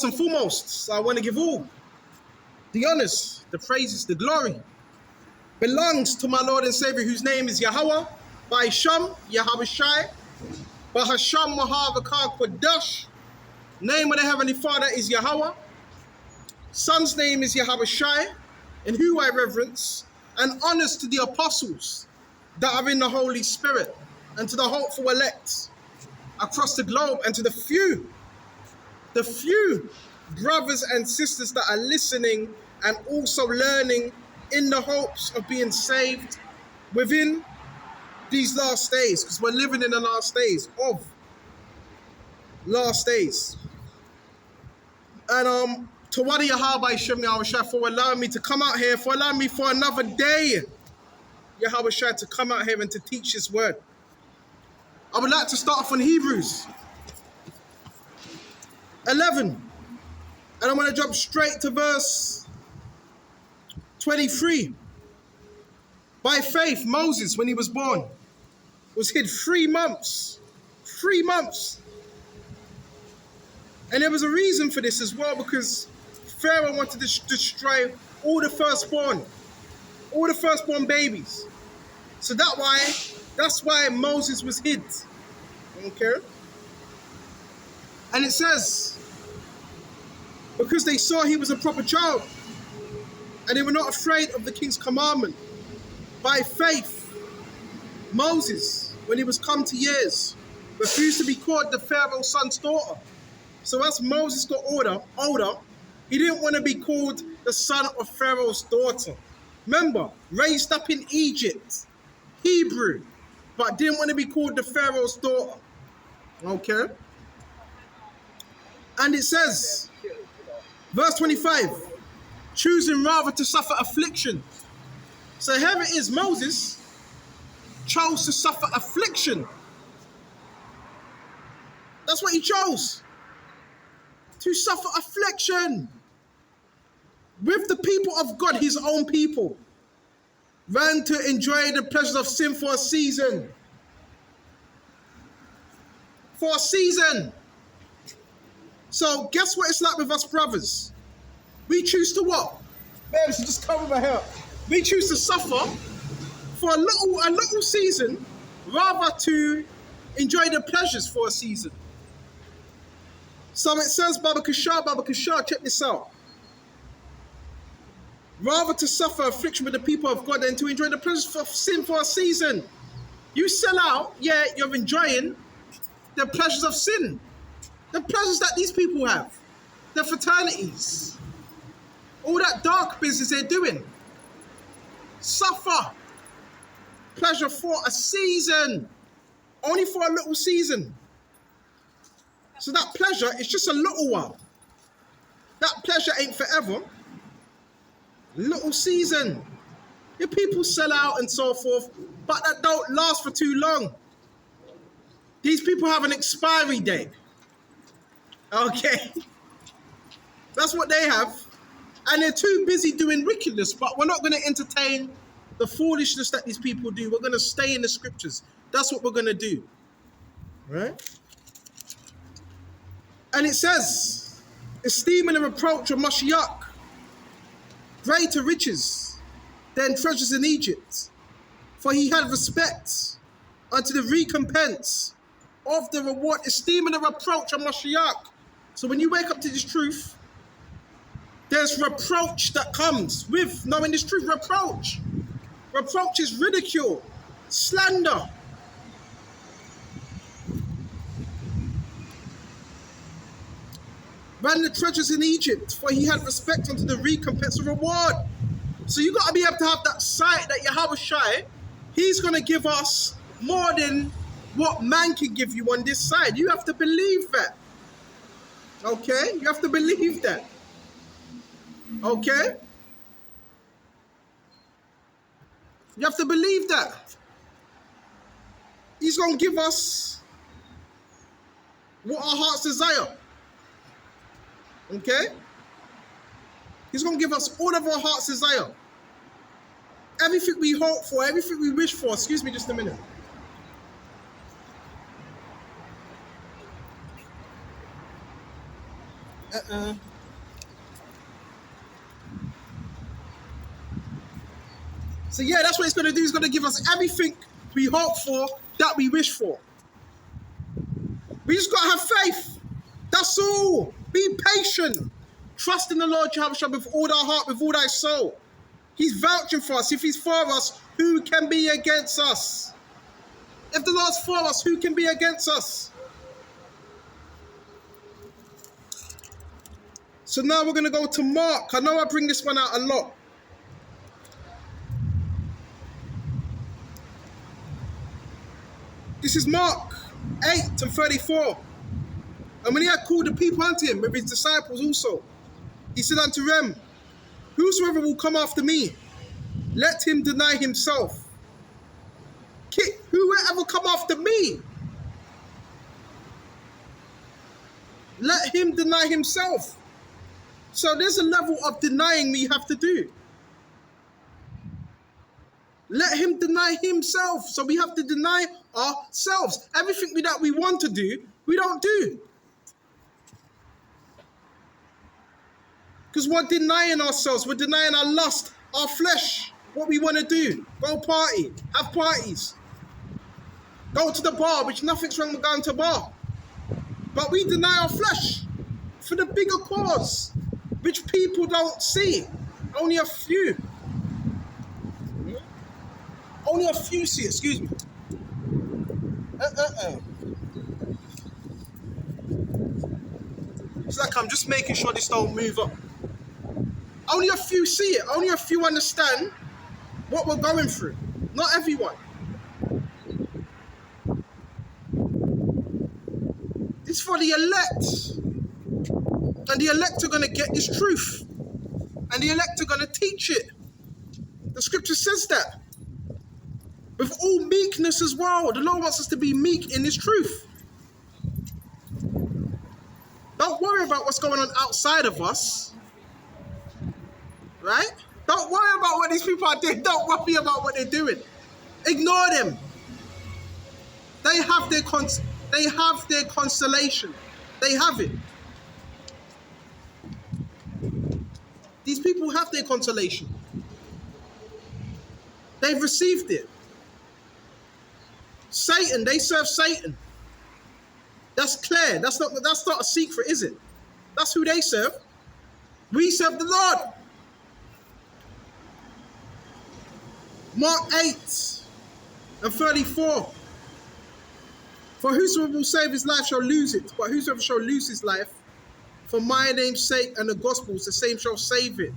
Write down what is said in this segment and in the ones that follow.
First and foremost, I want to give all the honors, the praises, the glory belongs to my Lord and Savior, whose name is Yahweh, by Sham, Yahweh Shai, by Hasham Mahavakar Kodash. Name of the Heavenly Father is Yahweh. Son's name is Yahweh Shai, in who I reverence, and honors to the apostles that are in the Holy Spirit, and to the hopeful elect across the globe, and to the few brothers and sisters that are listening and also learning in the hopes of being saved within these last days, because we're living in the last days. And to Wadi Yahweh Shem Yahweh Shai for allowing me to come out here, for allowing me for another day, Yahweh Shai, to come out here and to teach His word. I would like to start off on Hebrews 11. And I'm going to jump straight to verse 23. By faith, Moses, when he was born, was hid 3 months. 3 months. And there was a reason for this as well, because Pharaoh wanted to destroy all the firstborn babies. So that's why Moses was hid. Okay? And it says, because they saw he was a proper child, and they were not afraid of the king's commandment. By faith, Moses, when he was come to years, refused to be called the Pharaoh's son's daughter. So as Moses got older, he didn't want to be called the son of Pharaoh's daughter. Remember, raised up in Egypt, Hebrew, but didn't want to be called the Pharaoh's daughter. Okay? And it says, verse 25, choosing rather to suffer affliction. So here it is, Moses chose to suffer affliction. That's what he chose. To suffer affliction with the people of God, his own people, rather to enjoy the pleasures of sin for a season. For a season. So guess what it's like with us brothers? We choose to what? Babe, so just cover my hair. We choose to suffer for a little season, rather to enjoy the pleasures for a season. So it says, Baba Kashar, check this out. Rather to suffer affliction with the people of God than to enjoy the pleasures of sin for a season. You sell out, yeah, you're enjoying the pleasures of sin. The pleasures that these people have. The fraternities. All that dark business they're doing. Suffer. Pleasure for a season. Only for a little season. So that pleasure is just a little while. That pleasure ain't forever. Little season. Your people sell out and so forth, but that don't last for too long. These people have an expiry date. Okay? That's what they have. And they're too busy doing wickedness, but we're not going to entertain the foolishness that these people do. We're going to stay in the scriptures. That's what we're going to do. Right? And it says, esteeming the reproach of Mashiach, greater riches than treasures in Egypt, for he had respect unto the recompense of the reward, esteeming the reproach of Mashiach. So when you wake up to this truth, there's reproach that comes with knowing this truth. Reproach. Reproach is ridicule, slander. Ran the treasures in Egypt, for he had respect unto the recompense of reward. So you got to be able to have that sight that Yahweh Shai, he's going to give us more than what man can give you on this side. You have to believe that. Okay? You have to believe that. Okay? You have to believe that. He's going to give us what our hearts desire. Okay? He's going to give us all of our heart's desire. Everything we hope for, everything we wish for. Excuse me just a minute. Uh-uh. So yeah, that's what it's going to do. It's going to give us everything we hope for, that we wish for. We just got to have faith. That's all. Be patient. Trust in the Lord Jehovah with all thy heart, with all thy soul. He's vouching for us. If he's for us, who can be against us? If the Lord's for us, who can be against us? So now we're going to go to Mark. I know I bring this one out a lot. This is Mark 8:34. And when he had called the people unto him, with his disciples also, he said unto them, whosoever will come after me, let him deny himself. Whoever come after me, let him deny himself. So there's a level of denying we have to do. Let him deny himself. So we have to deny ourselves. Everything that we want to do, we don't do. Because we're denying ourselves. We're denying our lust, our flesh, what we want to do. Go party, have parties. Go to the bar, which nothing's wrong with going to a bar. But we deny our flesh for the bigger cause, which people don't see. Only a few. Only a few see it, excuse me. It's like I'm just making sure this don't move up. Only a few see it. Only a few understand what we're going through. Not everyone. It's for the elect. And the elect are going to get this truth. And the elect are going to teach it. The scripture says that. With all meekness as well. The Lord wants us to be meek in His truth. Don't worry about what's going on outside of us. Right? Don't worry about what these people are doing. Don't worry about what they're doing. Ignore them. They have their consolation. They have it. These people have their consolation. They've received it. Satan, they serve Satan. That's clear. That's not a secret, is it? That's who they serve. We serve the Lord. Mark 8:34. For whosoever will save his life shall lose it, but whosoever shall lose his life for my name's sake and the gospel's, the same shall save it.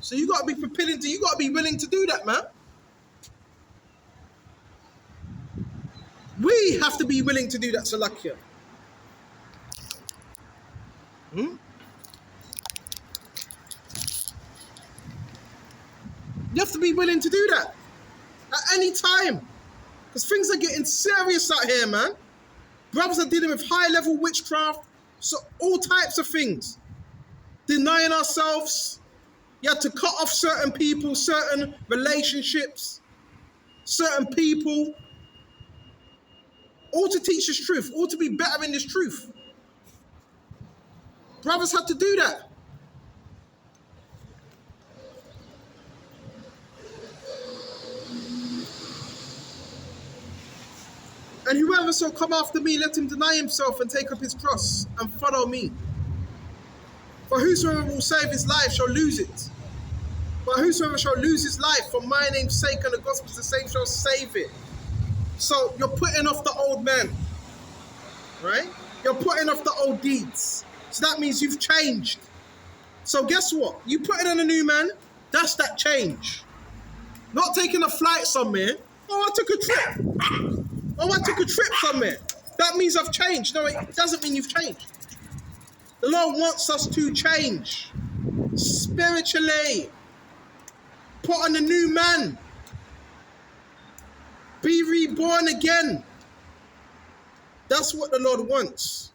So you got to be prepared you got to be willing to do that, man. We have to be willing to do that, Salakia. You have to be willing to do that at any time. Because things are getting serious out here, man. Brothers are dealing with high-level witchcraft, so all types of things. Denying ourselves. You have to cut off certain people, certain relationships, certain people. All to teach this truth, all to be better in this truth. Brothers had to do that. And whoever shall come after me, let him deny himself and take up his cross and follow me. For whosoever will save his life shall lose it. But whosoever shall lose his life for my name's sake and the gospel's, the same shall save it. So you're putting off the old man, right? You're putting off the old deeds. So that means you've changed. So guess what? You putting on a new man, that's that change. Not taking a flight somewhere. Oh, I took a trip. Oh, I took a trip somewhere. That means I've changed. No, it doesn't mean you've changed. The Lord wants us to change spiritually. Put on a new man. Be reborn again. That's what the Lord wants.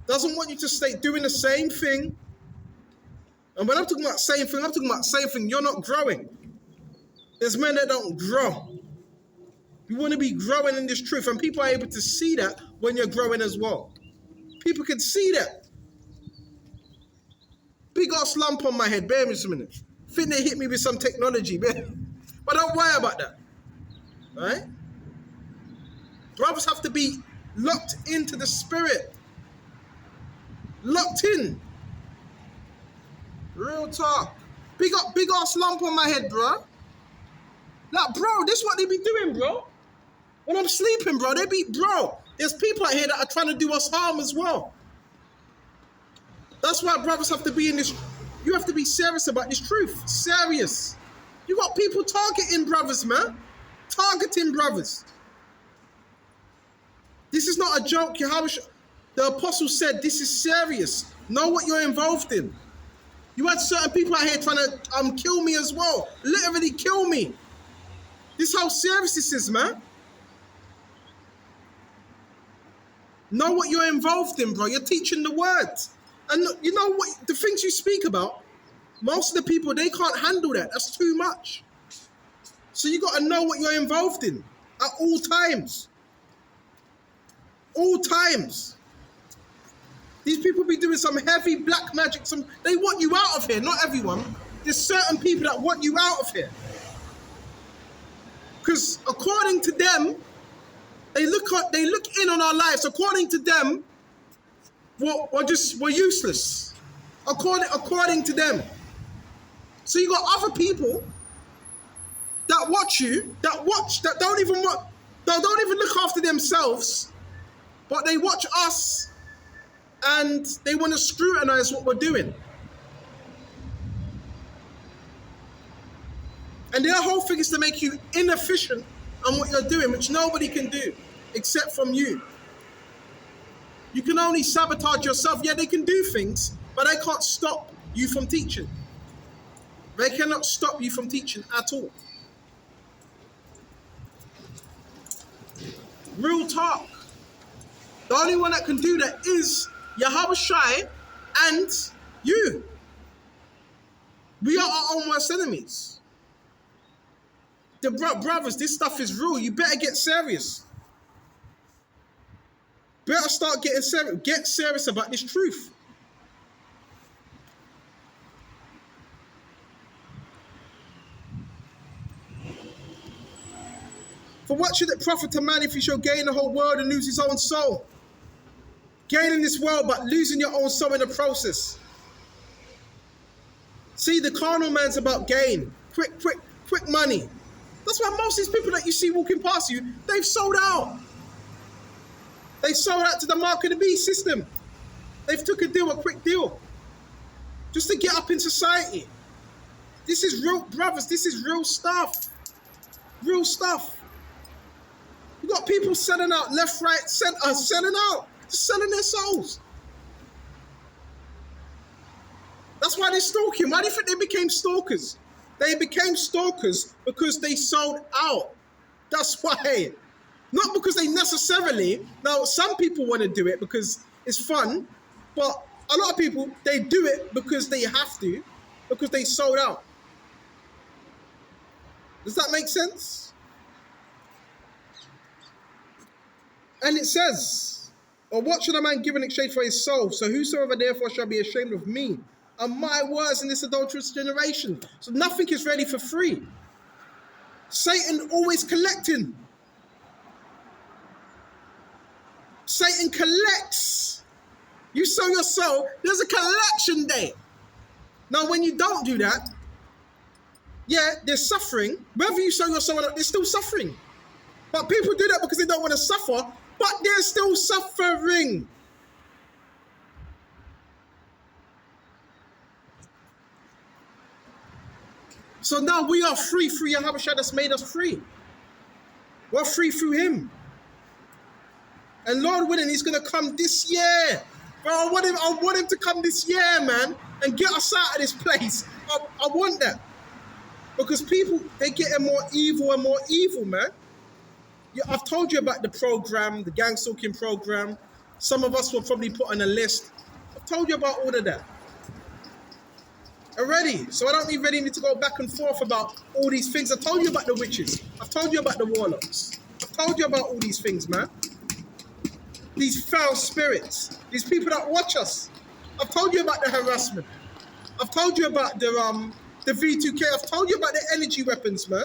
Doesn't want you to stay doing the same thing. And when I'm talking about same thing, I'm talking about same thing. You're not growing. There's men that don't grow. You want to be growing in this truth, and people are able to see that when you're growing as well. People can see that. big ass lump on my head. Bear with me a minute. Think they hit me with some technology, man. But don't worry about that. Right? Brothers have to be locked into the spirit. Locked in. Real talk. Big ass lump on my head, bro. Like, bro, this is what they be doing, bro. When I'm sleeping, bro, there's people out here that are trying to do us harm as well. That's why brothers have to be in this. You have to be serious about this truth. Serious. You got people targeting brothers, man. Targeting brothers. This is not a joke. The apostle said this is serious. Know what you're involved in. You had certain people out here trying to kill me as well. Literally kill me. This is how serious this is, man. Know what you're involved in, bro. You're teaching the word. And you know what? The things you speak about, most of the people, they can't handle that. That's too much. So you got to know what you're involved in at all times. All times. These people be doing some heavy black magic. They want you out of here. Not everyone. There's certain people that want you out of here. Because according to them, they look in on our lives. According to them, we're useless. According to them. So you got other people that watch you, that don't even look after themselves, but they watch us and they want to scrutinize what we're doing. And their whole thing is to make you inefficient on what you're doing, which nobody can do except from you. You can only sabotage yourself. Yeah, they can do things, but they can't stop you from teaching. They cannot stop you from teaching at all. Real talk. The only one that can do that is Yahweh Shai and you. We are our own worst enemies. The brothers, this stuff is real. You better get serious. Better start getting serious. Get serious about this truth. For what should it profit a man if he shall gain the whole world and lose his own soul? Gaining this world but losing your own soul in the process. See, the carnal man's about gain. Quick money. That's why most of these people that you see walking past you, they've sold out. They sold out to the mark of the beast system. They've took a quick deal. Just to get up in society. This is real, brothers, this is real stuff. Real stuff. You got people selling out left, right, center, selling out. Just selling their souls. That's why they're stalking. Why do you think they became stalkers? They became stalkers because they sold out. That's why. Not because they necessarily, now some people want to do it because it's fun, but a lot of people, they do it because they have to, because they sold out. Does that make sense? And it says, or what should a man give in exchange for his soul? So whosoever therefore shall be ashamed of me and my words in this adulterous generation. So nothing is ready for free. Satan always collecting. Satan collects. You sell your soul, there's a collection day. Now when you don't do that, yeah, there's suffering. Whether you sell your soul or not, there's still suffering. But people do that because they don't want to suffer, but they're still suffering. So now we are free through Yahweh Shai that's made us free. We're free through him. And Lord willing, he's going to come this year. Bro, I want him to come this year, man, and get us out of this place. I want that. Because people, they're getting more evil and more evil, man. Yeah, I've told you about the program, the gang stalking program. Some of us will probably put on a list. I've told you about all of that already. So I don't really need to go back and forth about all these things. I told you about the witches. I've told you about the warlocks. I've told you about all these things, man. These foul spirits. These people that watch us. I've told you about the harassment. I've told you about the V2K. I've told you about the energy weapons, man.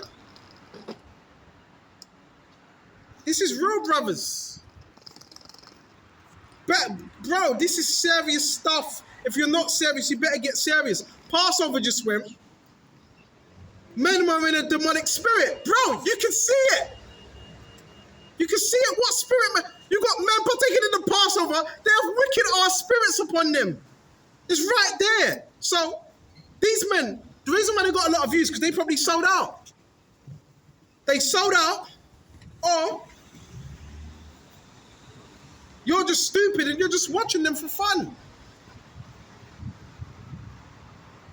This is real, brothers. But, bro, this is serious stuff. If you're not serious, you better get serious. Passover just went. Men were in a demonic spirit. Bro, you can see it. You can see it. What spirit, man? You got men partaking in the Passover. They have wicked ass spirits upon them. It's right there. So, these men, the reason why they got a lot of views, because they probably sold out. They sold out, or you're just stupid and you're just watching them for fun.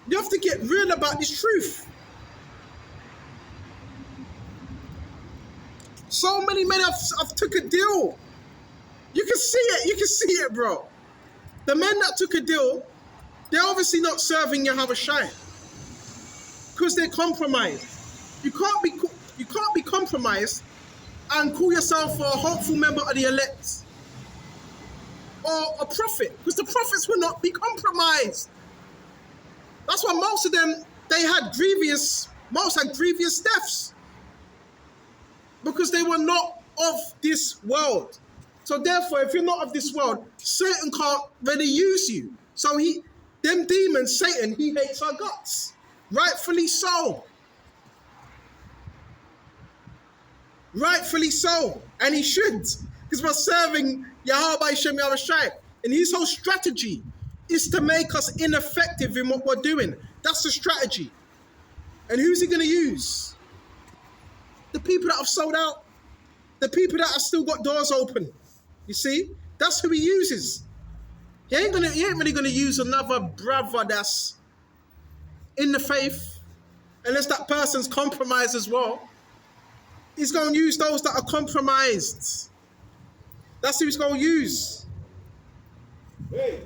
You have to get real about this truth. So many men have took a deal. You can see it. You can see it, bro. The men that took a deal, they're obviously not serving Yahweh Shai because they're compromised. You can't be compromised and call yourself a hopeful member of the elect or a prophet, because the prophets will not be compromised. That's why most of them, most had grievous deaths, because they were not of this world. So therefore, if you're not of this world, Satan can't really use you. So them demons, Satan, he hates our guts. Rightfully so. Rightfully so. And he should. Because we're serving Yahweh Shem Yahweh Shai. And his whole strategy is to make us ineffective in what we're doing. That's the strategy. And who's he going to use? The people that have sold out. The people that have still got doors open. You see? That's who he uses. He ain't really going to use another brother that's in the faith, unless that person's compromised as well. He's going to use those that are compromised. That's who he's going to use. Hey.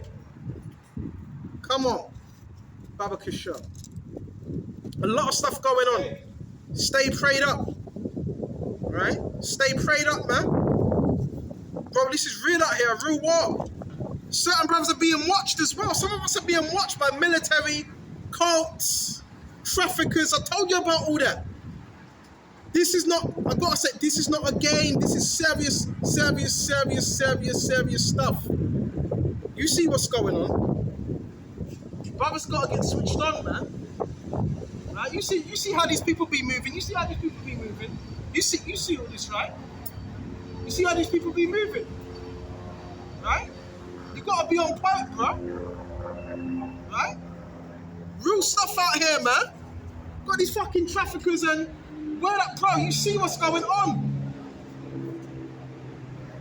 Come on. Baba Kishore. A lot of stuff going on. Stay prayed up. Right? Stay prayed up, man. Bro, this is real out here, a real war. Certain brothers are being watched as well. Some of us are being watched by military, cults, traffickers. I told you about all that. This is not, I gotta say, this is not a game. This is serious stuff. You see what's going on. Brothers gotta get switched on, man. Right? You see how these people be moving. You see how these people be moving. You see all this, right? You see how these people be moving. Right? You gotta be on point, bro. Right? Real stuff out here, man. Got these fucking traffickers and where that, bro, you see what's going on.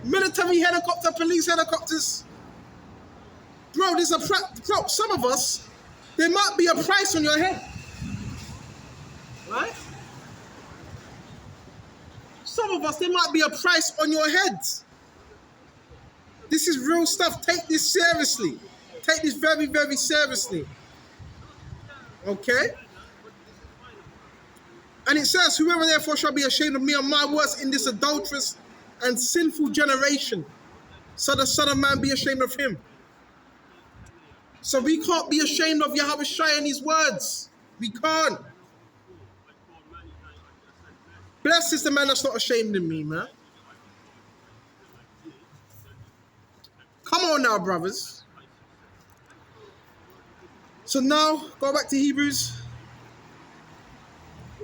Military helicopter, police helicopters. Bro, bro, some of us, there might be a price on your head. Right? Some of us, there might be a price on your head. This is real stuff. Take this seriously. Take this very, very seriously. Okay? And it says, whoever therefore shall be ashamed of me and my words in this adulterous and sinful generation, so the Son of Man be ashamed of him. So we can't be ashamed of Yahweh Shai and his words. We can't. Blessed is the man that's not ashamed of me, man. Come on now, brothers. So now, go back to Hebrews.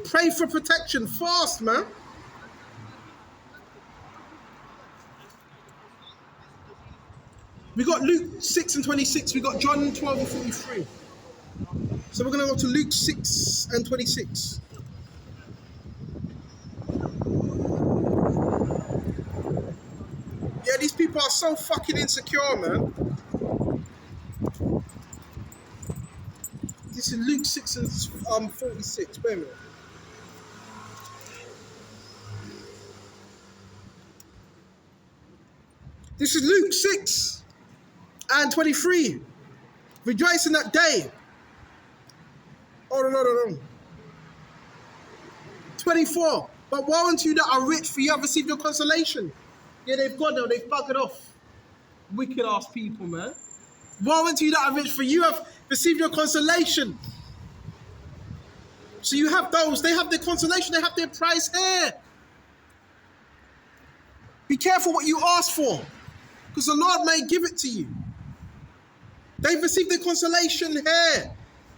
Pray for protection. Fast, man. We got Luke 6 and 26. We got John 12 and 43. So we're going to go to Luke 6 and 26. Yeah, these people are so fucking insecure, man. This is Luke 6 and 46. Wait a minute. This is Luke 6 and 23. Rejoice in that day. Oh, no. 24. But woe unto you that are rich, for you have received your consolation. Yeah, they've gone now. They've buggered off. Wicked ass people, man. Woe unto you that are rich, for you have received your consolation. So you have those, they have their consolation, they have their prize here. Be careful what you ask for, because the Lord may give it to you. They've received their consolation here.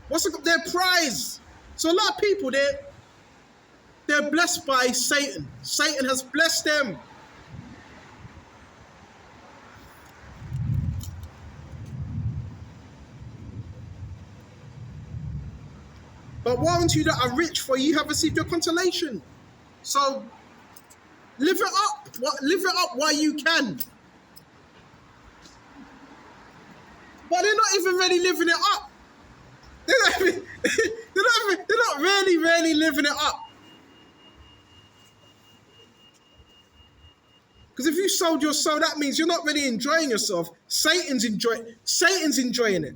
What's their prize? So a lot of people, they're blessed by Satan. Satan has blessed them. But woe unto you that are rich, for you have received your consolation. So live it up. Live it up while you can. But they're not even really living it up. They're not really living it up. Because if you sold your soul, that means you're not really enjoying yourself. Satan's enjoying it.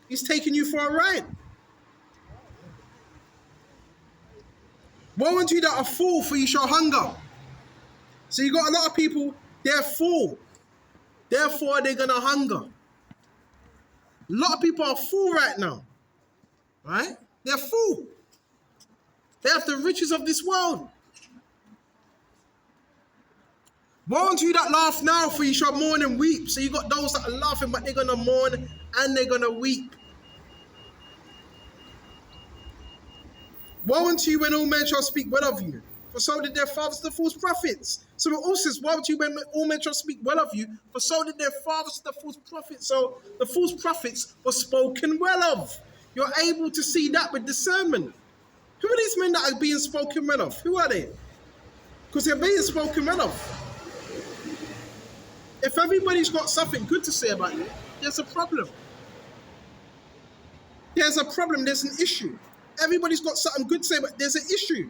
He's taking you for a ride. Woe unto you that are full, for you shall hunger. So you got a lot of people, they're full. Therefore, they're going to hunger. A lot of people are full right now. Right? They're full. They have the riches of this world. Woe unto you that laugh now, for you shall mourn and weep. So you got those that are laughing, but they're going to mourn and they're going to weep. Woe unto you when all men shall speak well of you, for so did their fathers the false prophets. So it also says, woe unto you when all men shall speak well of you, for so did their fathers the false prophets. So the false prophets were spoken well of. You're able to see that with discernment. Who are these men that are being spoken well of? Who are they? Because they're being spoken well of. If everybody's got something good to say about you, there's a problem. There's a problem, there's an issue. Everybody's got something good to say, but there's an issue.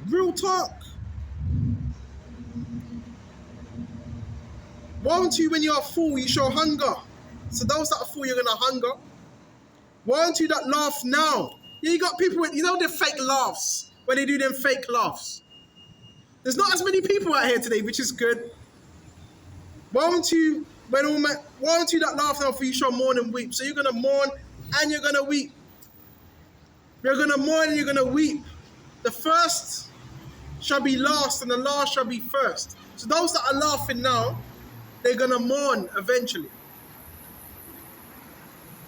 Real talk. Woe unto you when you are full, you shall hunger. So those that are full, you're going to hunger. Woe unto you that laugh now. Yeah, you got people with, the fake laughs, when they do them fake laughs. There's not as many people out here today, which is good. Woe unto you that laugh now, for you shall mourn and weep. So you're going to mourn and you're going to weep. You're going to mourn and you're going to weep. The first shall be last and the last shall be first. So those that are laughing now, they're going to mourn eventually.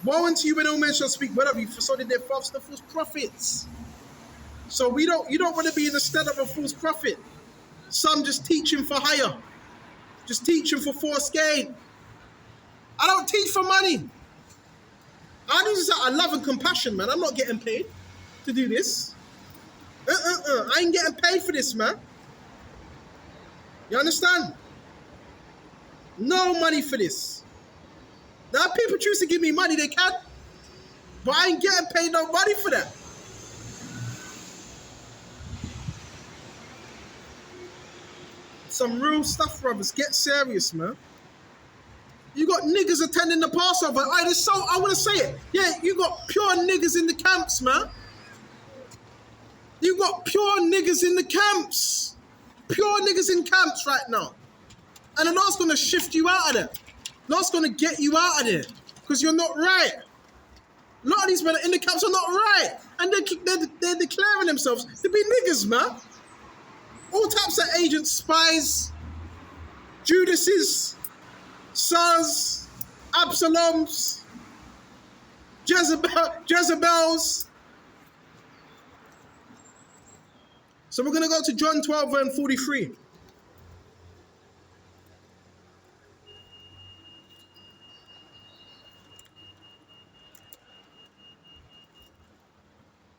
Woe unto you when all men shall speak well of you, for so did their fathers the false prophets. So you don't want to be in the stead of a false prophet. Some just teaching for hire. Just teaching for forced gain. I don't teach for money. I do this out of love and compassion, man. I'm not getting paid to do this. I ain't getting paid for this, man. You understand? No money for this. Now, if people choose to give me money, they can. But I ain't getting paid no money for that. Some real stuff, brothers. Get serious, man. You got niggas attending the Passover. I want to say it. Yeah, you got pure niggas in the camps, man. You got pure niggas in the camps. Pure niggas in camps right now. And the Lord's going to shift you out of there. The Lord's going to get you out of there. Because you're not right. A lot of these men in the camps are not right. And they're declaring themselves to be niggas, man. All types of agents, spies, Judases, sons, Absaloms, Jezebels. So we're going to go to John 12 and 43.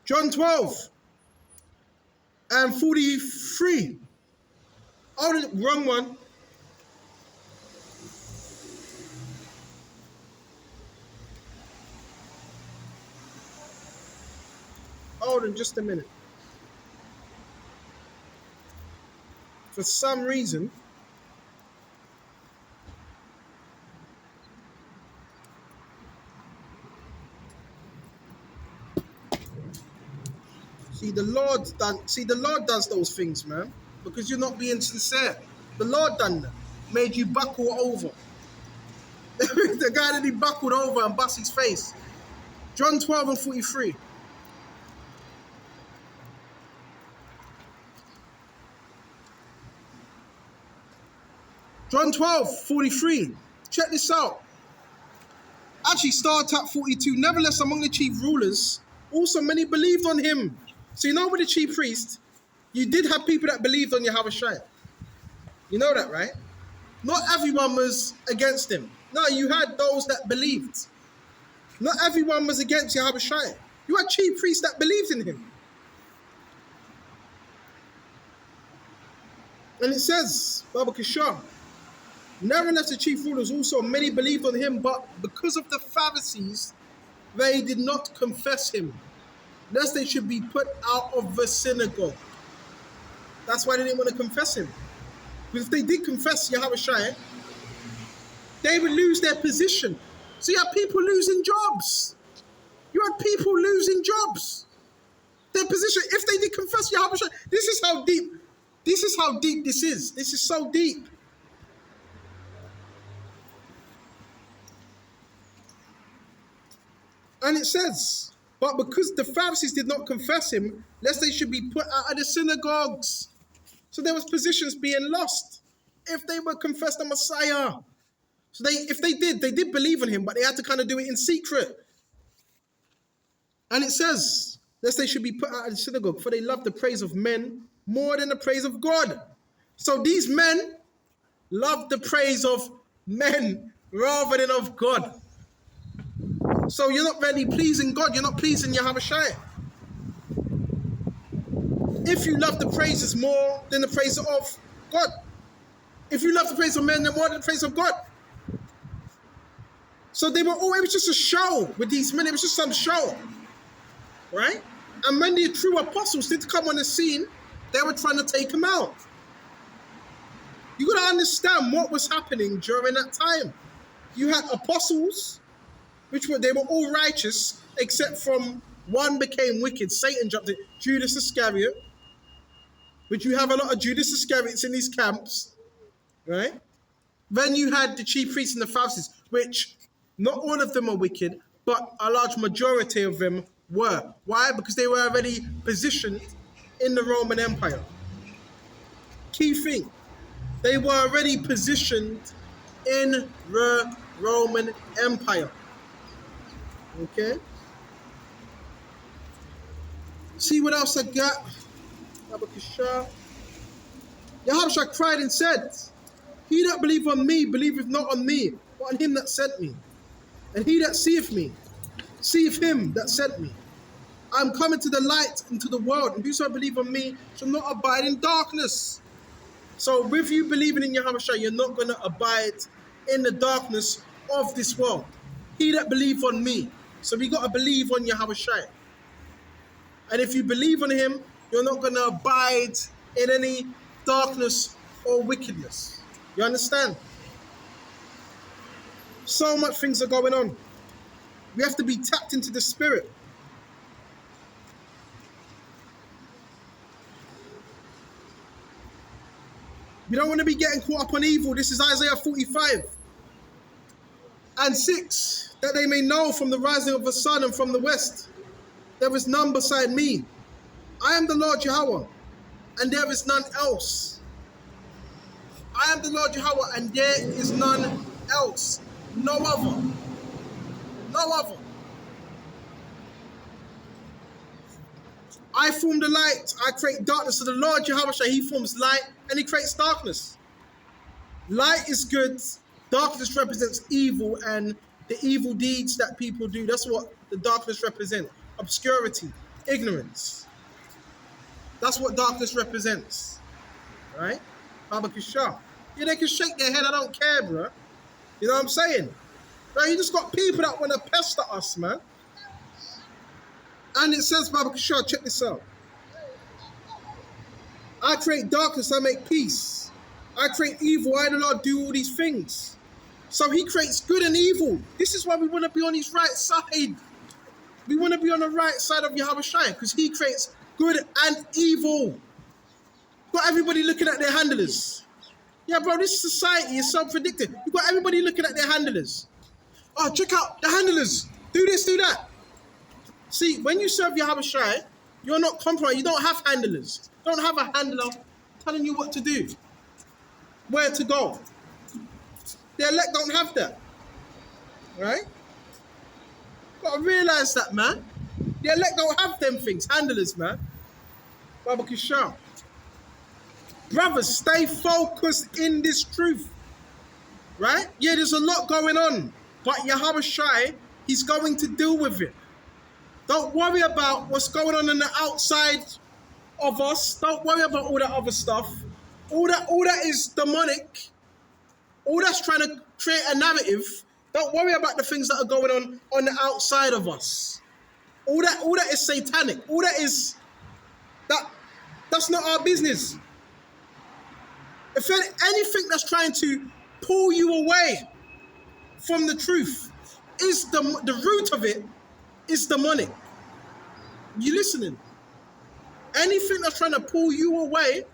John 12 and 43. Oh, wrong one. Hold on just a minute. For some reason, the Lord does those things, man, because you're not being sincere. The Lord done that. Made you buckle over. The guy that he buckled over and bust his face. John 12 and 43. John 12, 43. Check this out. Actually, start at 42. Nevertheless, among the chief rulers, also many believed on him. So you know with the chief priest, you did have people that believed on Yahushua. You know that, right? Not everyone was against him. No, you had those that believed. Not everyone was against Yahushua. You had chief priests that believed in him. And it says, Baba Kishar, nevertheless the chief rulers also, many believed on him, but because of the Pharisees, they did not confess him, lest they should be put out of the synagogue. That's why they didn't want to confess him. Because if they did confess Yahushua, they would lose their position. So you had people losing jobs. You had people losing jobs. Their position, if they did confess Yahushua, this is how deep this is. This is so deep. And it says, but because the Pharisees did not confess him, lest they should be put out of the synagogues. So there was positions being lost if they would confess the Messiah. So if they did believe in him, but they had to kind of do it in secret. And it says, lest they should be put out of the synagogue, for they love the praise of men more than the praise of God. So these men love the praise of men rather than of God. So you're not really pleasing God, you're not pleasing Yahushua. If you love the praises more than the praise of God. If you love the praise of men, then more than the praise of God. So they were all, it was just a show with these men, it was just some show. Right? And when the true apostles did come on the scene, they were trying to take him out. You got to understand what was happening during that time. You had apostles, they were all righteous, except from one became wicked. Satan jumped in. Judas Iscariot, which you have a lot of Judas Iscariots in these camps, right? Then you had the chief priests and the Pharisees, which not all of them are wicked, but a large majority of them were. Why? Because they were already positioned in the Roman Empire. Key thing, they were already positioned in the Roman Empire. Okay? See what else I got? Yahushua cried and said, he that believeth on me, believeth not on me, but on him that sent me. And he that seeth me, seeth him that sent me. I am coming to the light into the world, and whoso believe on me shall not abide in darkness. So with you believing in Yahushua, you're not going to abide in the darkness of this world. He that believe on me. So we got to believe on Yahushua. And if you believe on him, you're not going to abide in any darkness or wickedness. You understand? So much things are going on. We have to be tapped into the spirit. We don't want to be getting caught up on evil. This is Isaiah 45 and 6. That they may know from the rising of the sun and from the west, there is none beside me. I am the Lord Yahweh, and there is none else. I am the Lord Yahweh, and there is none else. No other. No other. I form the light, I create darkness. So the Lord Yahweh, he forms light and he creates darkness. Light is good, darkness represents evil and the evil deeds that people do. That's what the darkness represents. Obscurity, ignorance. That's what darkness represents. Right? Baba Kishar. Yeah, they can shake their head, I don't care, bro. You know what I'm saying? Bro, you just got people that want to pester us, man. And it says, Baba Kishar, check this out. I create darkness, I make peace. I create evil, I, the Lord, do all these things. So he creates good and evil. This is why we want to be on his right side. We want to be on the right side of Yahushua because he creates good and evil. Got everybody looking at their handlers. Yeah, bro, this society is so predictive. You've got everybody looking at their handlers. Oh, check out the handlers. Do this, do that. See, when you serve Yahweh Shai, you're not compromised. You don't have handlers. You don't have a handler telling you what to do, where to go. The elect don't have that. Right? Gotta realize that, man. The elect don't have them things. Handlers, man. Baba Kisham. Brothers, stay focused in this truth. Right? Yeah, there's a lot going on. But Yahweh Shai, he's going to deal with it. Don't worry about what's going on the outside of us. Don't worry about all that other stuff. All that is demonic. All that's trying to create a narrative. Don't worry about the things that are going on the outside of us. All that is satanic. All that is that's not our business. If anything that's trying to pull you away from the truth is the root of it is demonic. You listening? Anything that's trying to pull you away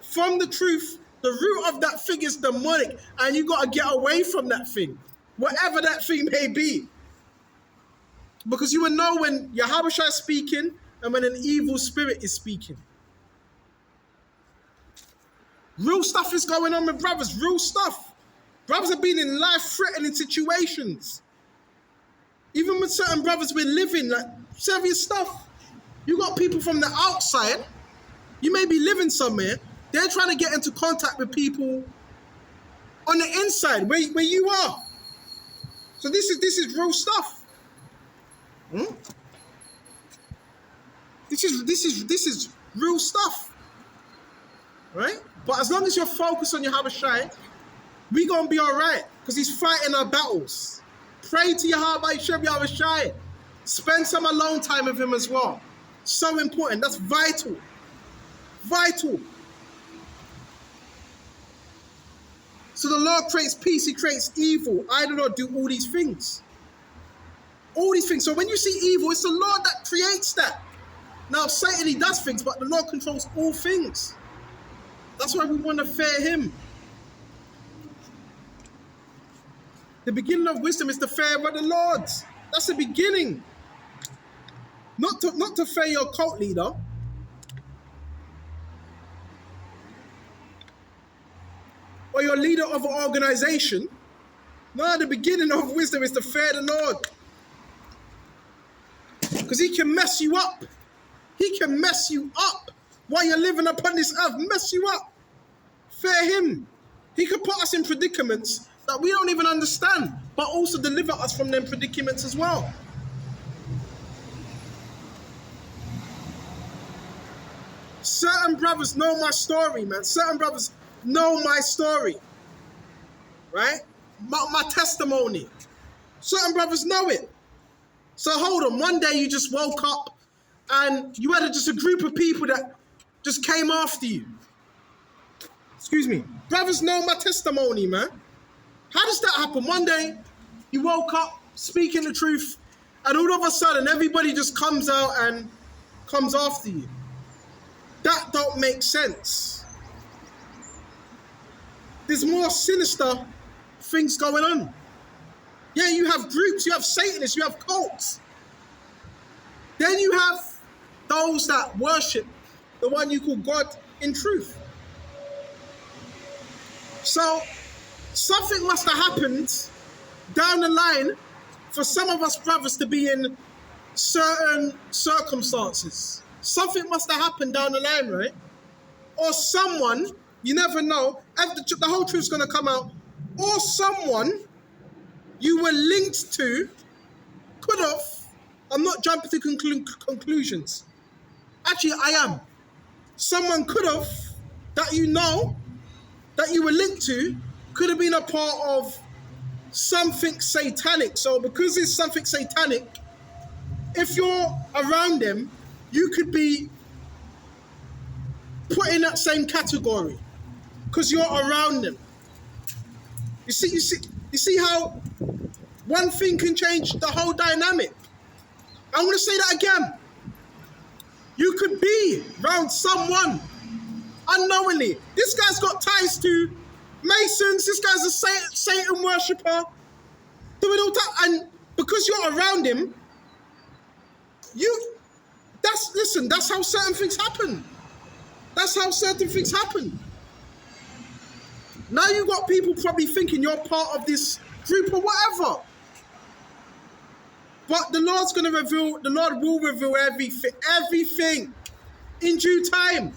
from the truth, the root of that thing is demonic, and you got to get away from that thing, whatever that thing may be. Because you will know when Yahweh Shai is speaking and when an evil spirit is speaking. Real stuff is going on with brothers, real stuff. Brothers have been in life-threatening situations. Even with certain brothers we're living, like serious stuff. You got people from the outside, you may be living somewhere, they're trying to get into contact with people on the inside, where you are. So this is real stuff. This is real stuff. Right? But as long as you're focused on Yahweh Shai, we're going to be all right, because he's fighting our battles. Pray to Yahweh Shai. Spend some alone time with him as well. So important. That's vital. Vital. So the Lord creates peace. He creates evil. I do not do all these things. All these things. So when you see evil, it's the Lord that creates that. Now, Satan, he does things, but the Lord controls all things. That's why we want to fear him. The beginning of wisdom is the fear of the Lord. That's the beginning. Not to fear your cult leader. Or your leader of an organization. No, the beginning of wisdom is to fear the Lord. Because he can mess you up. He can mess you up. While you're living upon this earth, mess you up. Fear him. He can put us in predicaments that we don't even understand, but also deliver us from them predicaments as well. Certain brothers know my story, man. Certain brothers know my story. Right? My testimony. Certain brothers know it. So hold on, one day you just woke up and you had just a group of people that just came after you. Excuse me. Brothers know my testimony, man. How does that happen? One day you woke up speaking the truth and all of a sudden everybody just comes out and comes after you. That don't make sense. There's more sinister things going on. Yeah, you have groups, you have Satanists, you have cults. Then you have those that worship the one you call God in truth. So something must have happened down the line for some of us brothers to be in certain circumstances. Something must have happened down the line, right? Or someone, you never know, the whole truth's going to come out, or someone you were linked to could have, I'm not jumping to conclusions. Actually, I am. Someone could have, that you know, that you were linked to, could have been a part of something satanic. So because it's something satanic, if you're around them, you could be put in that same category because you're around them. You see how one thing can change the whole dynamic. I'm going to say that again. You could be around someone unknowingly. This guy's got ties to Masons. This guy's a Satan worshipper. Doing all that, and because you're around him, that's how certain things happen. That's how certain things happen. Now you got people probably thinking you're part of this group or whatever. But the Lord will reveal everything in due time.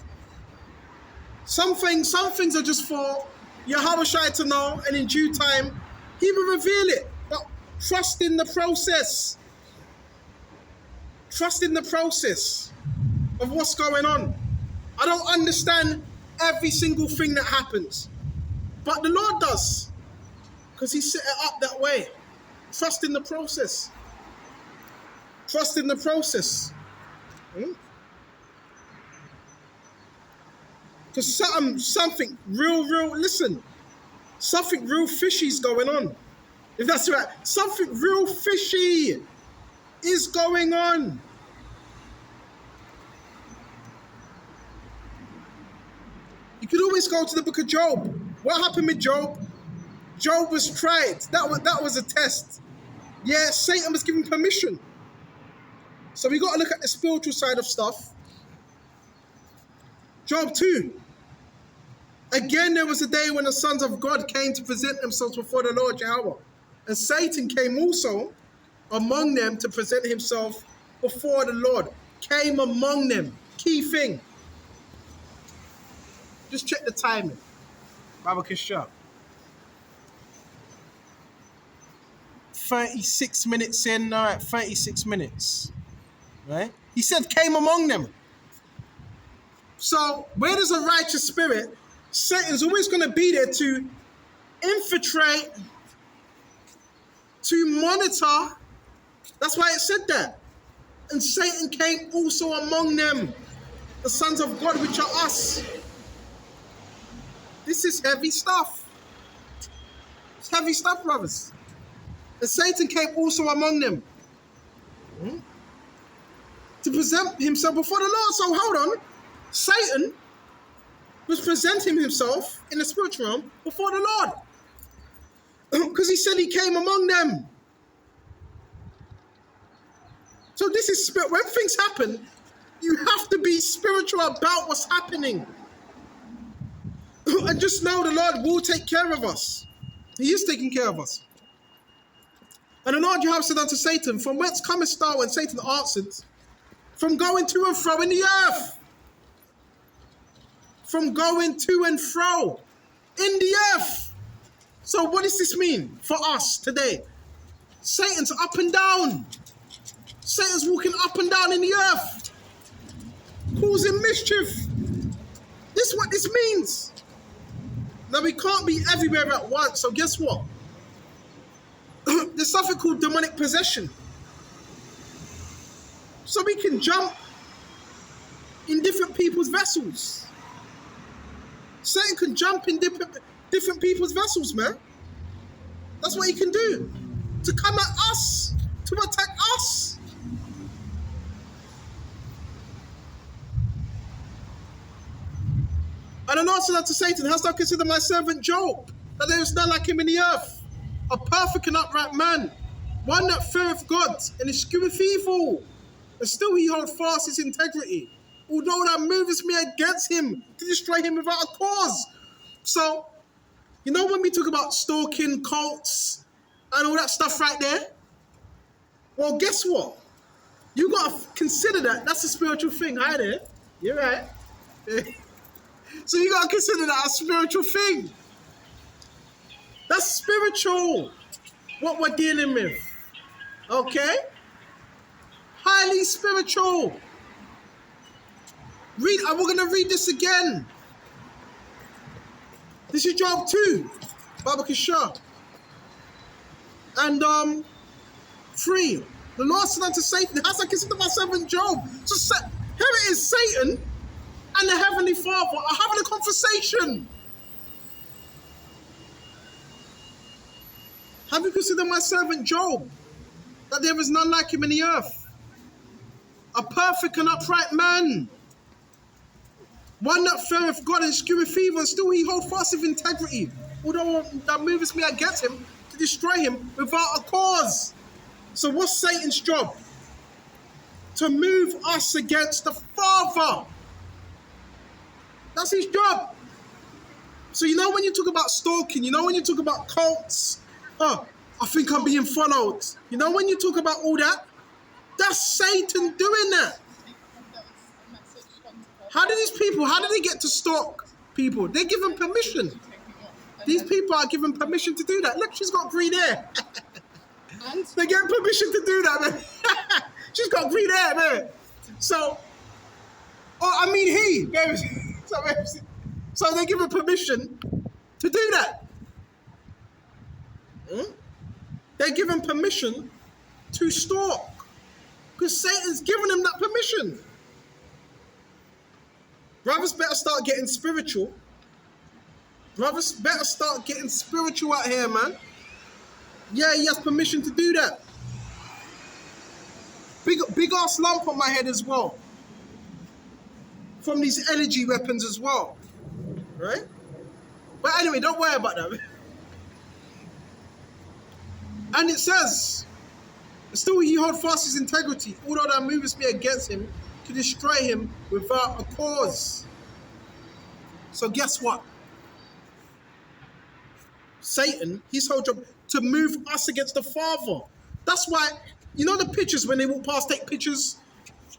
Some things are just for Yahweh Shai to know, and in due time, he will reveal it. But trust in the process. Trust in the process of what's going on. I don't understand every single thing that happens, but the Lord does, because he set it up that way. Trust in the process. Trust in the process. Because something real fishy is going on. If that's right, something real fishy is going on. You could always go to the book of Job. What happened with Job? Job was tried. That was a test. Yeah, Satan was given permission. So we got to look at the spiritual side of stuff. Job 2. Again, there was a day when the sons of God came to present themselves before the Lord Yahweh. And Satan came also among them to present himself before the Lord. Came among them. Key thing. Just check the timing. Baba Kishar. 36 minutes in. All right, 36 minutes. Right? He said, came among them. So, where there's a righteous spirit, Satan's always going to be there to infiltrate, to monitor. That's why it said that. And Satan came also among them, the sons of God, which are us. This is heavy stuff. It's heavy stuff, brothers. And Satan came also among them. To present himself before the Lord. So hold on. Satan was presenting himself in the spiritual realm before the Lord. Because he said he came among them. So this is spirit. When things happen, you have to be spiritual about what's happening. And just know the Lord will take care of us. He is taking care of us. And the Lord Jehovah said unto Satan, from whence comest thou? And Satan answered, from going to and fro in the earth. From going to and fro in the earth. So what does this mean for us today? Satan's up and down. Satan's walking up and down in the earth, causing mischief. This is what this means. Now we can't be everywhere at once, so guess what? There's something called demonic possession. So we can jump in different people's vessels. Satan can jump in different people's vessels, man. That's what he can do. To come at us, to attack us. And the Lord said unto Satan, hast thou considered my servant Job, that there is none like him in the earth, a perfect and upright man, one that feareth God and escheweth evil, and still he hold fast his integrity, although thou movest me against him to destroy him without a cause. So, you know when we talk about stalking, cults, and all that stuff right there? Well, guess what? You got to consider that. That's a spiritual thing. Hi there. You're right. So you got to consider that a spiritual thing. That's spiritual, what we're dealing with. Okay? Highly spiritual. We're going to read this again. This is Job 2, Baba Kishar. And 3. The Lord said unto Satan, hast thou considered my servant Job? So here it is, Satan and the Heavenly Father are having a conversation. Have you considered my servant Job, that there is none like him in the earth? A perfect and upright man. One that feareth God and escheweth evil, and still he hold fast with integrity, although that moveth me against him to destroy him without a cause. So what's Satan's job? To move us against the Father. That's his job. So you know when you talk about stalking, you know when you talk about cults, oh, I think I'm being followed. You know when you talk about all that, that's Satan doing that. How do they get to stalk people? They give them permission. These people are given permission to do that. Look, she's got green hair. They get permission to do that, man. She's got green hair, man. So, he. So they give her permission to do that. They give him permission to stalk. Because Satan's given them that permission. Brothers better start getting spiritual. Brothers better start getting spiritual out here, man. Yeah, he has permission to do that. Big ass lump on my head as well. From these energy weapons as well. Right? But anyway, don't worry about that. And it says, still he hold fast his integrity, although thou movest me against him to destroy him without a cause. So guess what? Satan, his whole job, to move us against the Father. That's why, you know the pictures when they walk past, take pictures,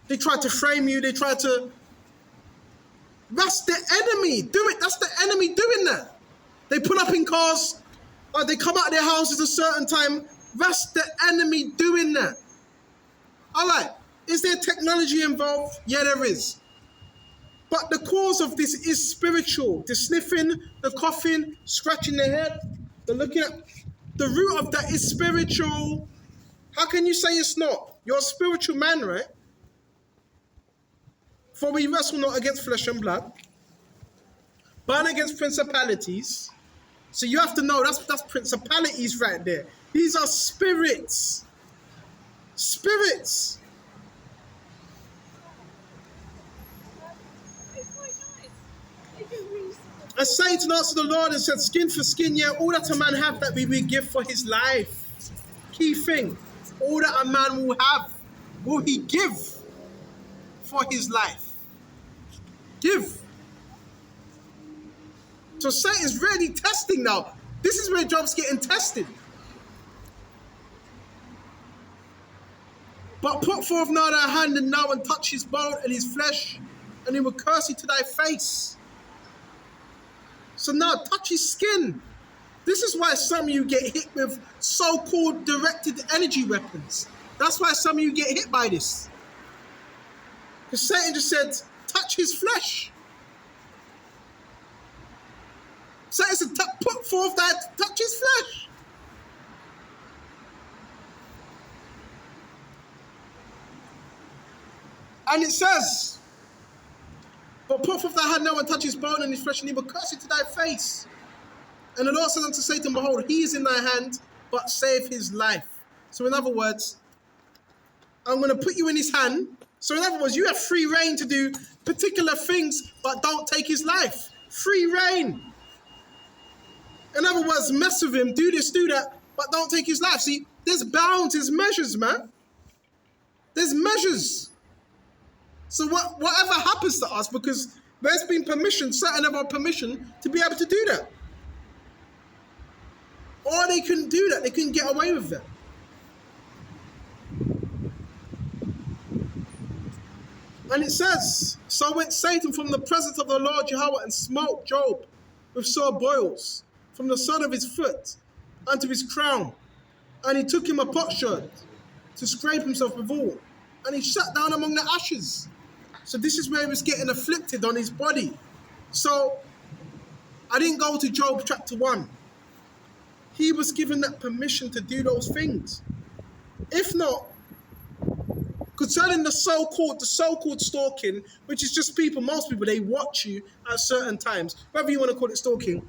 they try to frame you, they try to... That's the enemy. Do it. That's the enemy doing that. They pull up in cars, or they come out of their houses a certain time. That's the enemy doing that. All right. Is there technology involved? Yeah, there is. But the cause of this is spiritual. The sniffing, the coughing, scratching the head, the looking at... The root of that is spiritual. How can you say it's not? You're a spiritual man, right? For we wrestle not against flesh and blood, but against principalities. So you have to know that's principalities right there. These are spirits. Spirits. And Satan answered the Lord and said, skin for skin, yeah, all that a man have that we will give for his life. Key thing, all that a man will have, will he give for his life. Give. So Satan's really testing now. This is where Job's getting tested. But put forth now thy hand and now and touch his bone and his flesh, and he will curse you to thy face. So now touch his skin. This is why some of you get hit with so-called directed energy weapons. That's why some of you get hit by this. Because Satan just said, touch his flesh. Satan said, put forth that, touch his flesh. And it says, but put forth thy hand now and touch his bone and his flesh, and he will curse you to thy face. And the Lord said unto Satan, behold, he is in thy hand, but save his life. So in other words, I'm going to put you in his hand. So in other words, you have free reign to do particular things, but don't take his life. Free reign. In other words, mess with him, do this, do that, but don't take his life. See, there's bounds, there's measures, man. There's measures. So whatever happens to us, because there's been permission, certain of our permission, to be able to do that. Or they couldn't do that, they couldn't get away with that. And it says, so went Satan from the presence of the Lord Jehovah and smote Job with sore boils from the sole of his foot unto his crown. And he took him a potsherd to scrape himself withal. And he sat down among the ashes. So this is where he was getting afflicted on his body. So I didn't go to Job chapter 1. He was given that permission to do those things. If not, concerning the so-called stalking, which is just people, most people, they watch you at certain times, whether you want to call it stalking,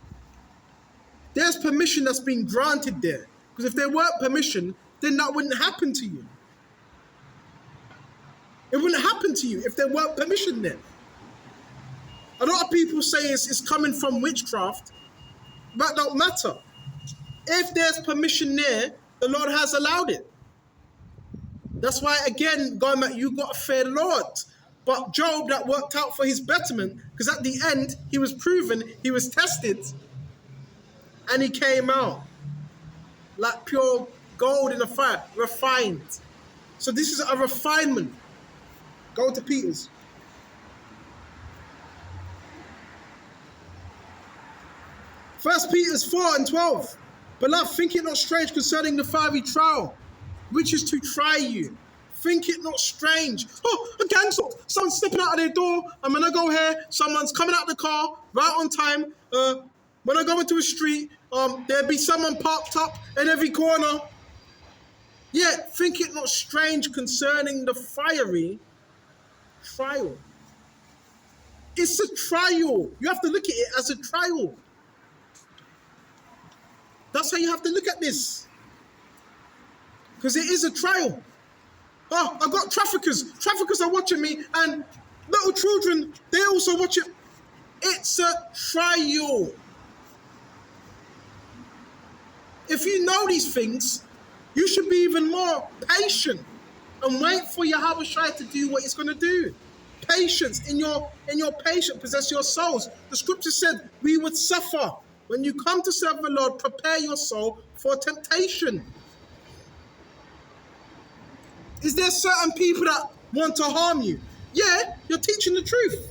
there's permission that's been granted there. Because if there weren't permission, then that wouldn't happen to you. It wouldn't happen to you if there weren't permission there. A lot of people say it's coming from witchcraft. That don't matter. If there's permission there, the Lord has allowed it. That's why, again, going back, you got to fear the Lord. But Job, that worked out for his betterment, because at the end, he was proven, he was tested, and he came out like pure gold in the fire, refined. So this is a refinement. Go to Peter's. 1 Peter 4:12. Beloved, think it not strange concerning the fiery trial, which is to try you. Think it not strange. Oh, a gangster. Someone's stepping out of their door. I'm going to go here. Someone's coming out the car right on time. When I go into a street, there'll be someone parked up in every corner. Yeah, think it not strange concerning the fiery trial. It's a trial. You have to look at it as a trial. That's how you have to look at this. Because it is a trial. Oh, I've got traffickers. Traffickers are watching me, and little children, they also watch it. It's a trial. If you know these things, you should be even more patient and wait for Yahweh Shai to do what he's going to do. Patience. In your patience, possess your souls. The scripture said we would suffer. When you come to serve the Lord, prepare your soul for temptation. Is there certain people that want to harm you? Yeah, you're teaching the truth.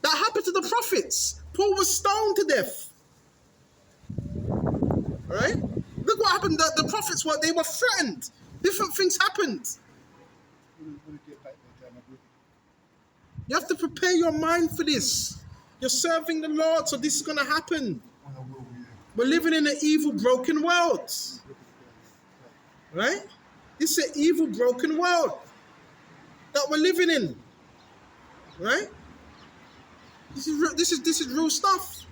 That happened to the prophets. Paul was stoned to death. All right? Look what happened. The prophets, they were threatened. Different things happened. You have to prepare your mind for this. You're serving the Lord, so this is going to happen. We're living in an evil, broken world. Right? It's an evil, broken world that we're living in. Right? This is real stuff.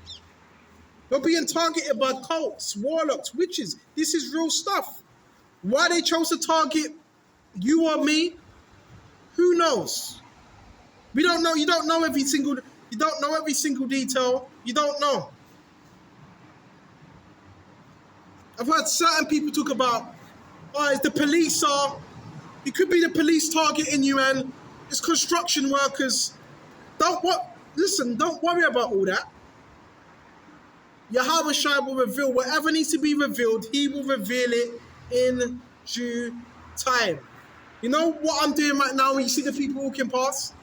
We're being targeted by cults, warlocks, witches. This is real stuff. Why they chose to target you or me, who knows? We don't know. You don't know every single detail. You don't know. I've heard certain people talk about, the police are, it could be the police targeting you, and it's construction workers. Don't worry about all that. Yahweh Shai will reveal whatever needs to be revealed. He will reveal it in due time. You know what I'm doing right now when you see the people walking past?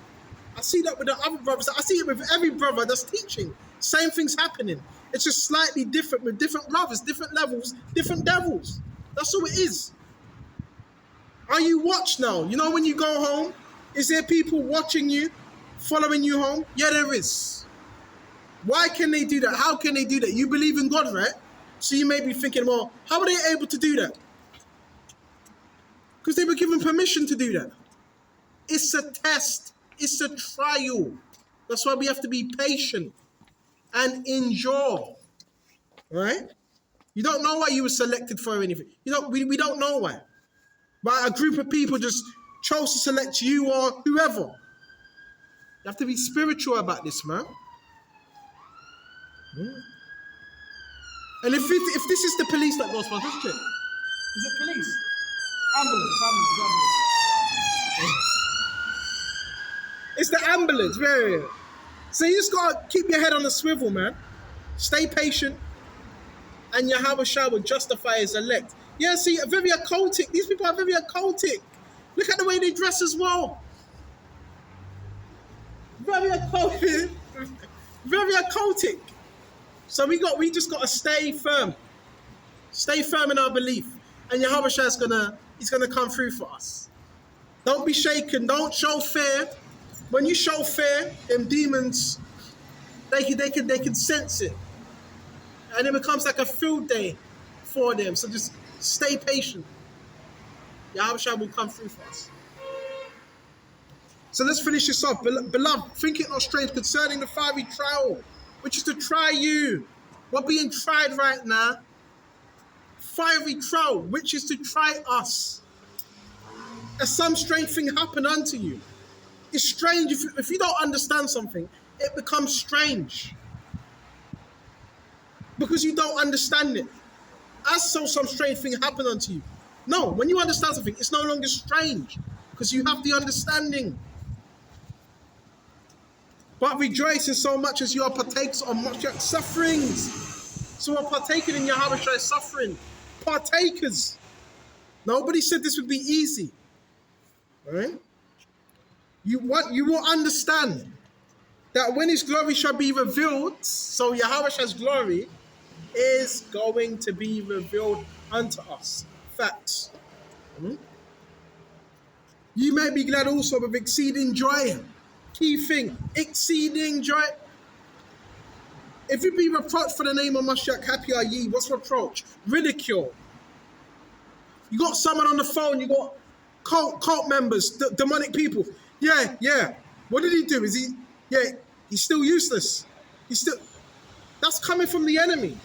I see that with the other brothers. I see it with every brother that's teaching. Same thing's happening. It's just slightly different with different brothers, different levels, different devils. That's all it is. Are you watched now? You know when you go home, is there people watching you, following you home? Yeah, there is. Why can they do that? How can they do that? You believe in God, right? So you may be thinking, well, how are they able to do that? Because they were given permission to do that. It's a test. It's a trial. That's why we have to be patient and endure. Right? You don't know why you were selected for anything. We don't know why. But a group of people just chose to select you or whoever. You have to be spiritual about this, man. And if this is the police that goes past, let's check. Is it police? Ambulance. It's the ambulance, very. So you just gotta keep your head on the swivel, man. Stay patient, and Yahweh Shai will justify his elect. Yeah, see, very occultic. These people are very occultic. Look at the way they dress as well. Very occultic. Very occultic. So we just gotta stay firm. Stay firm in our belief, and Yahweh Shai he's gonna come through for us. Don't be shaken. Don't show fear. When you show fear, them demons, they can sense it, and it becomes like a field day for them. So just stay patient. Yahweh Shai will come through for us. So let's finish this off. Beloved, think it not strange concerning the fiery trial, which is to try you. We're being tried right now. Fiery trial, which is to try us. As some strange thing happen unto you. It's strange. If you don't understand something, it becomes strange. Because you don't understand it. As so some strange thing happened unto you. No, when you understand something, it's no longer strange. Because you have the understanding. But rejoice in so much as you are partakers of much sufferings. So we're partaking in Yahweh's suffering. Partakers. Nobody said this would be easy. Right? You will understand that when his glory shall be revealed, so Yahweh's glory is going to be revealed unto us. Facts. You may be glad also with exceeding joy. Key thing, exceeding joy. If you be reproached for the name of Mashiach, happy are ye. What's reproach? Ridicule. You got someone on the phone, you got cult members, demonic people. Yeah. What did he do? He's still useless. That's coming from the enemy.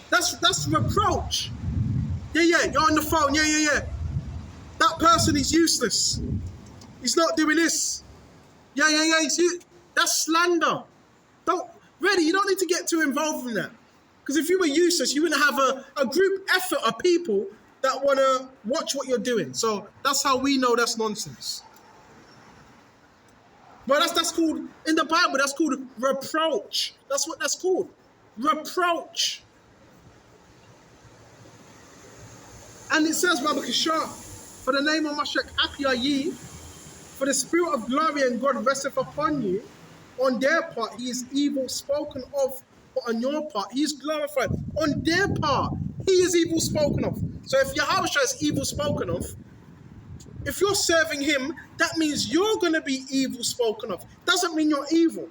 That's reproach. Yeah, you're on the phone. Yeah. That person is useless. He's not doing this. Yeah, that's slander. You don't need to get too involved in that. Because if you were useless, you wouldn't have a group effort of people that want to watch what you're doing. So that's how we know that's nonsense. But that's called, in the Bible, that's called reproach. That's what that's called. Reproach. And it says, Rabbi Kishar, for the name of Mashiach, happy are ye, for the spirit of glory and God resteth upon you. On their part, he is evil spoken of, but on your part, he is glorified. On their part, he is evil spoken of. So if Yahweh is evil spoken of, if you're serving him, that means you're going to be evil spoken of. Doesn't mean you're evil.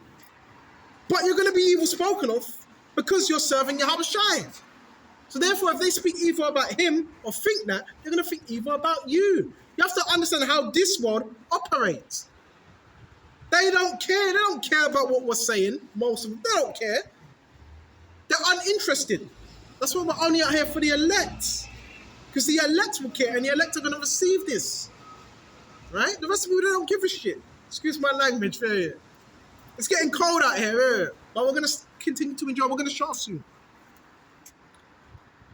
But you're going to be evil spoken of because you're serving Yahweh. So therefore, if they speak evil about him or think that, they're going to think evil about you. You have to understand how this world operates. They don't care. They don't care about what we're saying. Most of them, they don't care. They're uninterested. That's why we're only out here for the elect. Because the elect will care and the elect are going to receive this. Right? The rest of you, they don't give a shit. Excuse my language. It's getting cold out here. But we're going to continue to enjoy. We're going to show soon.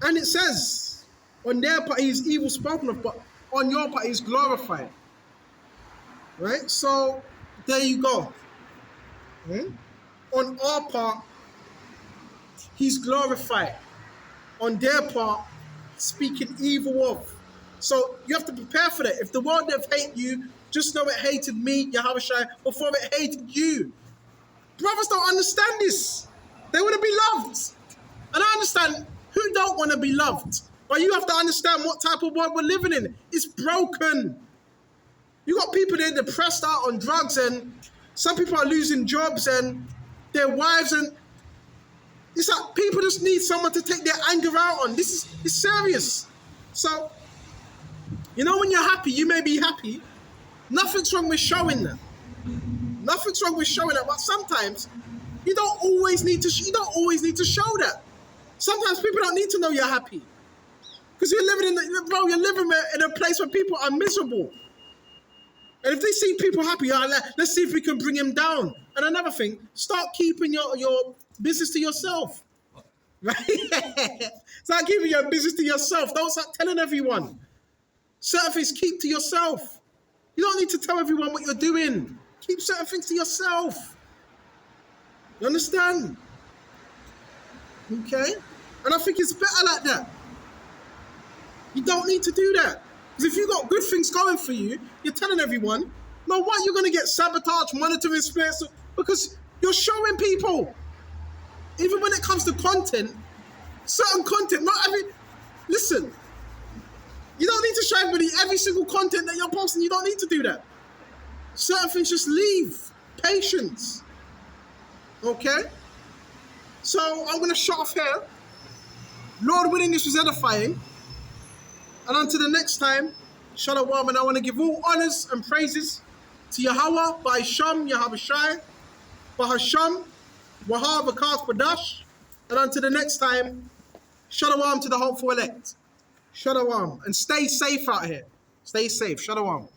And it says, on their part he is evil spoken of, but on your part he is glorified. Right? So, there you go. On our part, he's glorified. On their part, speaking evil of. So, you have to prepare for that. If the world that hate you, just know it hated me, Yahweh Shai, before it hated you. Brothers don't understand this. They want to be loved. And I understand who don't want to be loved. But you have to understand what type of world we're living in. It's broken. You got people that are depressed out on drugs, and some people are losing jobs and their wives, and it's like people just need someone to take their anger out on. It's serious. So, you know, when you're happy, you may be happy. Nothing's wrong with showing that. Nothing's wrong with showing that, but sometimes you don't always need to show that. Sometimes people don't need to know you're happy. Because you're living in a place where people are miserable. And if they see people happy, let's see if we can bring him down. And another thing, start keeping your business to yourself. Right? Start keeping your business to yourself. Don't start telling everyone. Certain things keep to yourself. You don't need to tell everyone what you're doing. Keep certain things to yourself. You understand? Okay? And I think it's better like that. You don't need to do that. Because if you've got good things going for you, you're telling everyone, no, what, you're going to get sabotaged, monitoring spirits, because you're showing people. Even when it comes to content, certain content, listen, you don't need to show everybody every single content that you're posting. You don't need to do that. Certain things, just leave. Patience. Okay? So I'm going to shut off here. Lord willing, this was edifying. And until the next time, Shalom, and I want to give all honors and praises to Yahweh, Ba'isham, Yahweh Shai, Bahasham, Wahab, Akas, Badash. And until the next time, Shalom to the hopeful elect. Shalom. And stay safe out here. Stay safe. Shalom.